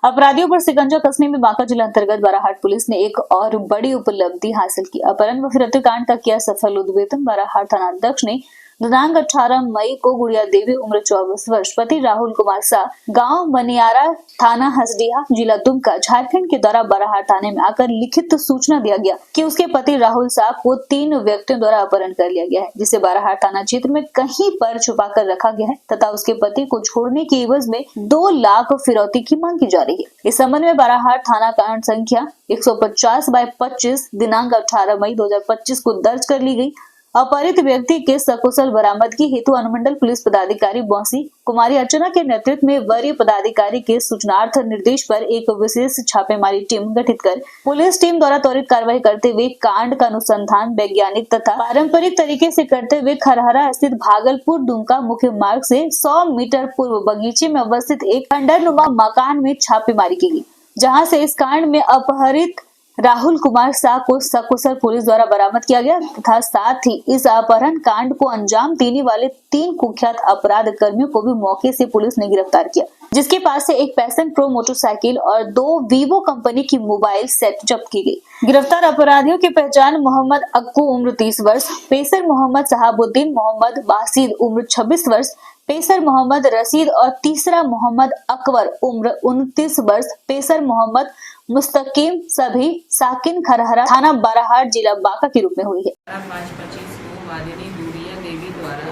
अपराधियों पर शिकंजा कसने में बांका जिला अंतर्गत बाराहाट पुलिस ने एक और बड़ी उपलब्धि हासिल की। अपहरण व फिरौती कांड का किया सफल उद्भेदन। बाराहाट थाना अध्यक्ष ने दिनांक 18 मई को गुड़िया देवी उम्र 24 वर्ष पति राहुल कुमार शाह गांव बनियारा थाना हसडीहा जिला दुमका झारखंड के द्वारा बाराहाट थाने में आकर लिखित सूचना दिया गया कि उसके पति राहुल शाह को 3 व्यक्तियों द्वारा अपहरण कर लिया गया है, जिसे बाराहाट थाना क्षेत्र में कहीं पर छुपा कर रखा गया है तथा उसके पति को छोड़ने की एवज में 2 लाख फिरौती की मांग की जा रही है। इस संबंध में बाराहाट थाना कांड संख्या 150/25 दिनांक 18 मई 2025 को दर्ज कर ली गई। अपहरित व्यक्ति के सकुशल बरामदगी हेतु अनुमंडल पुलिस पदाधिकारी बौसी कुमारी अर्चना के नेतृत्व में वरीय पदाधिकारी के सूचनार्थ निर्देश पर एक विशेष छापेमारी टीम गठित कर पुलिस टीम द्वारा त्वरित कार्रवाई करते हुए कांड का अनुसंधान वैज्ञानिक तथा पारंपरिक तरीके से करते हुए खरहरा स्थित भागलपुर दुमका मुख्य मार्ग से 100 मीटर पूर्व बगीचे में अवस्थित एक खंडरनुमा मकान में छापेमारी की गई, जहाँ से इस कांड में अपहरित राहुल कुमार शाह को सकुशल पुलिस द्वारा बरामद किया गया तथा साथ ही इस अपहरण कांड को अंजाम देने वाले 3 कुख्यात अपराध कर्मियों को भी मौके से पुलिस ने गिरफ्तार किया, जिसके पास से एक पैशन प्रो मोटरसाइकिल और 2 वीवो कंपनी की मोबाइल सेट जब्त की गई। गिरफ्तार अपराधियों की पहचान मोहम्मद अक्कू उम्र 30 वर्ष, पेसर मोहम्मद साहबुद्दीन मोहम्मद बासिद उम्र 26 वर्ष, पेसर मोहम्मद रशीद और तीसरा मोहम्मद अकबर उम्र 29 वर्ष, पेसर मोहम्मद मुस्तकीम सभी साकिन खरहरा थाना बाराहाट जिला बांका के रूप में हुई है। 5/25 को वादिनी गुड़िया देवी द्वारा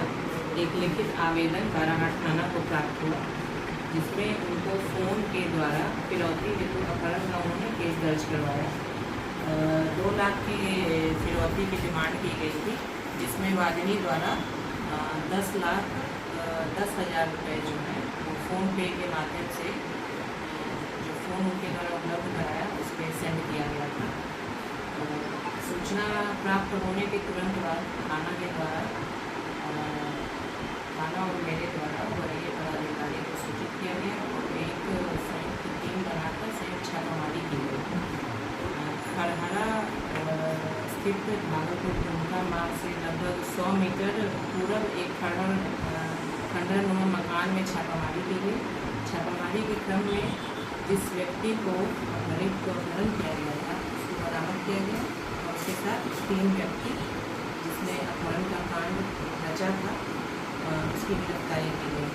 एक लिखित आवेदन बाराहाट थाना को प्राप्त हुआ, जिसमें उनको फोन के द्वारा फिरौती हेतु अपहरण का उन्होंने केस दर्ज करवाया। 2 लाख की फिरौती की डिमांड की गई थी, जिसमें वादिनी द्वारा 10,10,000 रुपये जो है वो फ़ोन पे के माध्यम से जो फ़ोन उनके द्वारा उपलब्ध कराया उस पर सेंड किया गया था। सूचना प्राप्त होने के तुरंत बाद थाना के द्वारा थाना और मेरे द्वारा वरीय पदाधिकारी को सूचित किया गया और एक संयुक्त टीम बनाकर संयुक्त छापामारी की गई। खरहरा स्थित भागलपुर दुमका मार्ग से लगभग 100 मीटर पूर्व एक खंडरनुमा मकान में छापामारी की गई। छापामारी के क्रम में जिस व्यक्ति को अपहरण किया गया था उसको बरामद किया गया और उसके साथ 3 व्यक्ति जिसने अपहरण का कांड रचा था उसकी गिरफ्तारी की गई।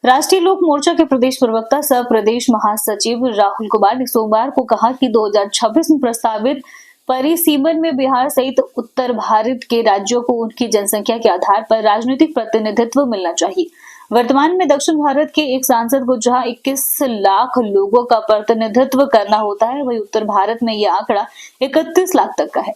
राष्ट्रीय लोक मोर्चा के प्रदेश प्रवक्ता सह प्रदेश महासचिव राहुल कुमार ने सोमवार को कहा कि 2026 में प्रस्तावित परिसीमन में बिहार सहित उत्तर भारत के राज्यों को उनकी जनसंख्या के आधार पर राजनीतिक प्रतिनिधित्व मिलना चाहिए। वर्तमान में दक्षिण भारत के एक सांसद को जहां 21 लाख लोगों का प्रतिनिधित्व करना होता है, वहीं उत्तर भारत में यह आंकड़ा 31 लाख तक का है।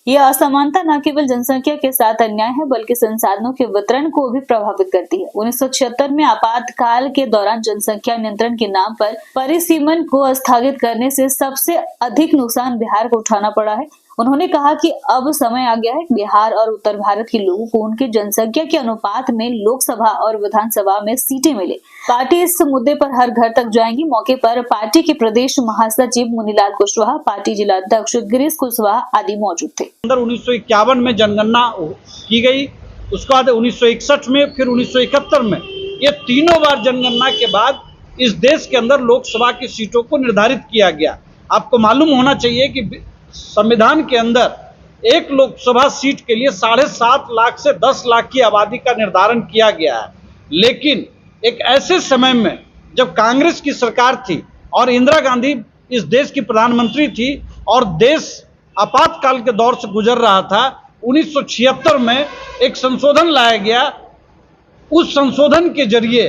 यह असमानता न केवल जनसंख्या के साथ अन्याय है बल्कि संसाधनों के वितरण को भी प्रभावित करती है। 1976 में आपातकाल के दौरान जनसंख्या नियंत्रण के नाम पर परिसीमन को स्थगित करने से सबसे अधिक नुकसान बिहार को उठाना पड़ा है। उन्होंने कहा कि अब समय आ गया है बिहार और उत्तर भारत के लोगों को उनकी जनसंख्या के अनुपात में लोकसभा और विधानसभा में सीटें मिले। पार्टी इस मुद्दे पर हर घर तक जाएंगी। मौके पर पार्टी के प्रदेश महासचिव मुनीलाल कुशवाहा, पार्टी जिला अध्यक्ष गिरीश कुशवाहा आदि मौजूद थे। 1951 में जनगणना की गई, उसके बाद 1961 में, फिर 1971 में, ये तीनों बार जनगणना के बाद इस देश के अंदर लोकसभा की सीटों को निर्धारित किया गया। आपको मालूम होना चाहिए कि संविधान के अंदर एक लोकसभा सीट के लिए 7.5 लाख से 10 लाख की आबादी का निर्धारण किया गया है। लेकिन एक ऐसे समय में जब कांग्रेस की सरकार थी और इंदिरा गांधी इस देश की प्रधानमंत्री थी और देश आपातकाल के दौर से गुजर रहा था, 1976 में एक संशोधन लाया गया। उस संशोधन के जरिए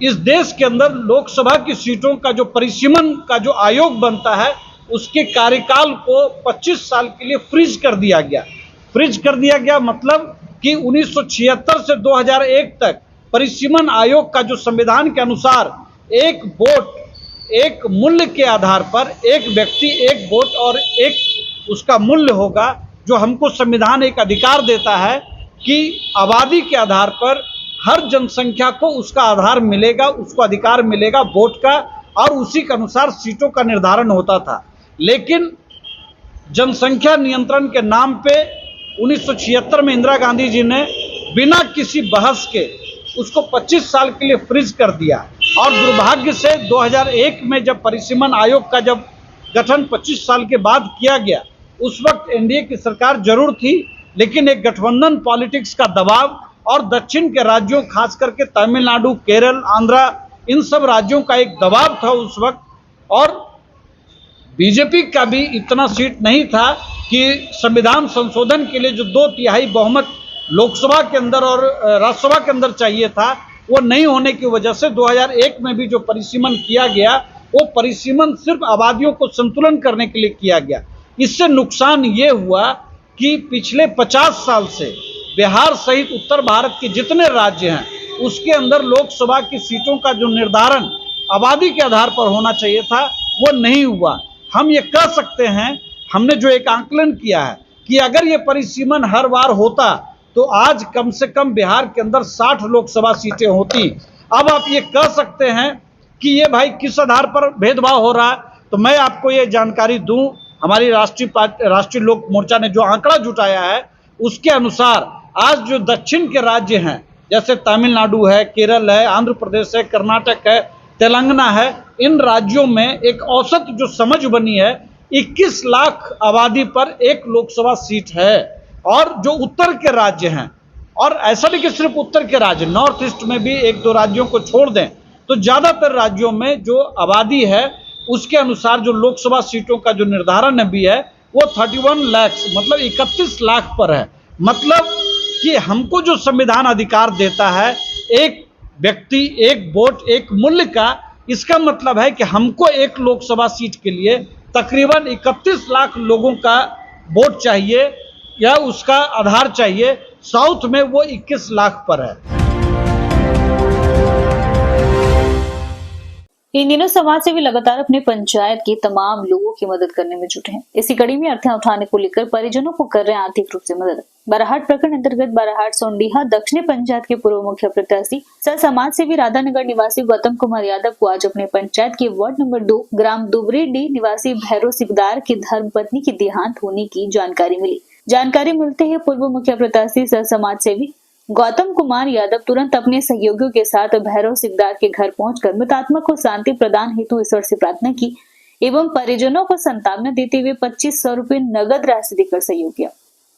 इस देश के अंदर लोकसभा की सीटों का जो परिसीमन का जो आयोग बनता है उसके कार्यकाल को 25 साल के लिए फ्रीज कर दिया गया। फ्रीज कर दिया गया मतलब कि 1976 से 2001 तक परिसीमन आयोग का जो संविधान के अनुसार एक वोट, एक मूल्य के आधार पर एक व्यक्ति एक वोट और एक उसका मूल्य होगा, जो हमको संविधान एक अधिकार देता है कि आबादी के आधार पर हर जनसंख्या को उसका आधार मिलेगा, उसको अधिकार मिलेगा वोट का, और उसी के अनुसार सीटों का निर्धारण होता था। लेकिन जनसंख्या नियंत्रण के नाम पे 1976 में इंदिरा गांधी जी ने बिना किसी बहस के उसको 25 साल के लिए फ्रीज कर दिया। और दुर्भाग्य से 2001 में जब परिसीमन आयोग का जब गठन 25 साल के बाद किया गया, उस वक्त एनडीए की सरकार जरूर थी, लेकिन एक गठबंधन पॉलिटिक्स का दबाव और दक्षिण के राज्यों, खास करके तमिलनाडु, केरल, आंध्रा, इन सब राज्यों का एक दबाव था उस वक्त। और बीजेपी का भी इतना सीट नहीं था कि संविधान संशोधन के लिए जो 2/3 बहुमत लोकसभा के अंदर और राज्यसभा के अंदर चाहिए था, वो नहीं होने की वजह से 2001 में भी जो परिसीमन किया गया, वो परिसीमन सिर्फ आबादियों को संतुलन करने के लिए किया गया। इससे नुकसान ये हुआ कि पिछले 50 साल से बिहार सहित उत्तर भारत के जितने राज्य हैं, उसके अंदर लोकसभा की सीटों का जो निर्धारण आबादी के आधार पर होना चाहिए था, वो नहीं हुआ। हम ये कह सकते हैं, हमने जो एक आंकलन किया है कि अगर ये परिसीमन हर बार होता तो आज कम से कम बिहार के अंदर 60 लोकसभा सीटें होती। अब आप ये कह सकते हैं कि ये भाई किस आधार पर भेदभाव हो रहा है, तो मैं आपको ये जानकारी दूं, हमारी राष्ट्रीय लोक मोर्चा ने जो आंकड़ा जुटाया है, उसके अनुसार आज जो दक्षिण के राज्य हैं, जैसे तमिलनाडु है, केरल है, आंध्र प्रदेश है, कर्नाटक है, तेलंगाना है, इन राज्यों में एक औसत जो समझ बनी है, 21 लाख आबादी पर एक लोकसभा सीट है। और जो उत्तर के राज्य हैं, और ऐसा नहीं कि सिर्फ उत्तर के राज्य, नॉर्थ ईस्ट में भी 1-2 राज्यों को छोड़ दें तो ज्यादातर राज्यों में जो आबादी है, उसके अनुसार जो लोकसभा सीटों का जो निर्धारण भी है, वो 31 लाख मतलब 31 लाख पर है। मतलब कि हमको जो संविधान अधिकार देता है, एक व्यक्ति, एक वोट, एक मूल्य का, इसका मतलब है कि हमको एक लोकसभा सीट के लिए तकरीबन 31 लाख लोगों का वोट चाहिए या उसका आधार चाहिए। साउथ में वो 21 लाख पर है। इन दिनों समाज सेवी लगातार अपने पंचायत के तमाम लोगों की मदद करने में जुटे हैं। इसी कड़ी में अर्थी उठाने को लेकर परिजनों को कर रहे हैं आर्थिक रूप से मदद। बाराहाट प्रखंड अंतर्गत बाराहाट सोंडीहा दक्षिणी पंचायत के पूर्व मुख्य प्रत्याशी सह समाज सेवी राधानगर निवासी गौतम कुमार यादव को आज अपने पंचायत के वार्ड नंबर 2 ग्राम दुबरेडी निवासी भैरव सिकदार की धर्मपत्नी की देहांत होने की जानकारी मिली। जानकारी मिलते ही पूर्व मुख्य प्रत्याशी सह समाज सेवी गौतम कुमार यादव तुरंत अपने सहयोगियों के साथ भैरव सिकदार के घर पहुंचकर मृतात्मा को शांति प्रदान हेतु ईश्वर से प्रार्थना की एवं परिजनों को सांत्वना देते हुए 2500 रुपए नगद राशि देकर सहयोग किया।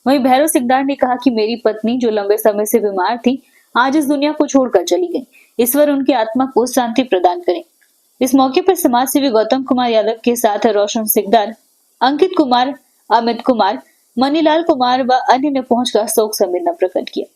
वहीं भैरव सिकदार ने कहा कि मेरी पत्नी जो लंबे समय से बीमार थी, आज इस दुनिया को छोड़कर चली गई। ईश्वर उनकी आत्मा को शांति प्रदान करे। इस मौके पर समाज सेवी गौतम कुमार यादव के साथ रोशन सिकदार, अंकित कुमार, अमित कुमार, मनीलाल कुमार व अन्य ने पहुंचकर शोक संवेदना प्रकट किया।